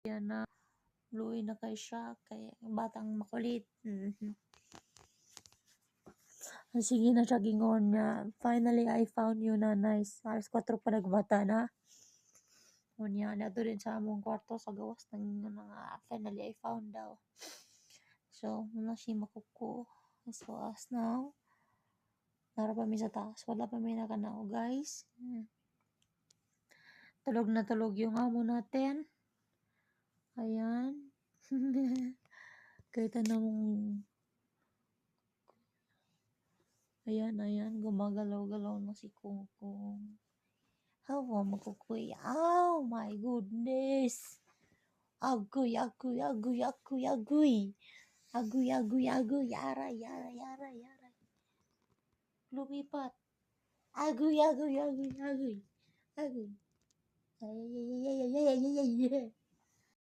yan na luoy na kay siya kay batang makulit. Sige na siya gingon niya, finally I found you na nice. Alas 4 pa nagbata na. Unya nato din sa among kwarto sa gawas ng mga finally I found daw. So muna si makuko. So as now nara pa mi sa taas, wala pa mi nakanao guys. Tulog na tulog yung amo natin. Ayan. Kahit anong ayan, gumagalaw-galaw na si Kungkung. Hawa makukuy. Oh my goodness. Agoy. Agoy. Aray. Lumipat. Agoy. Ay.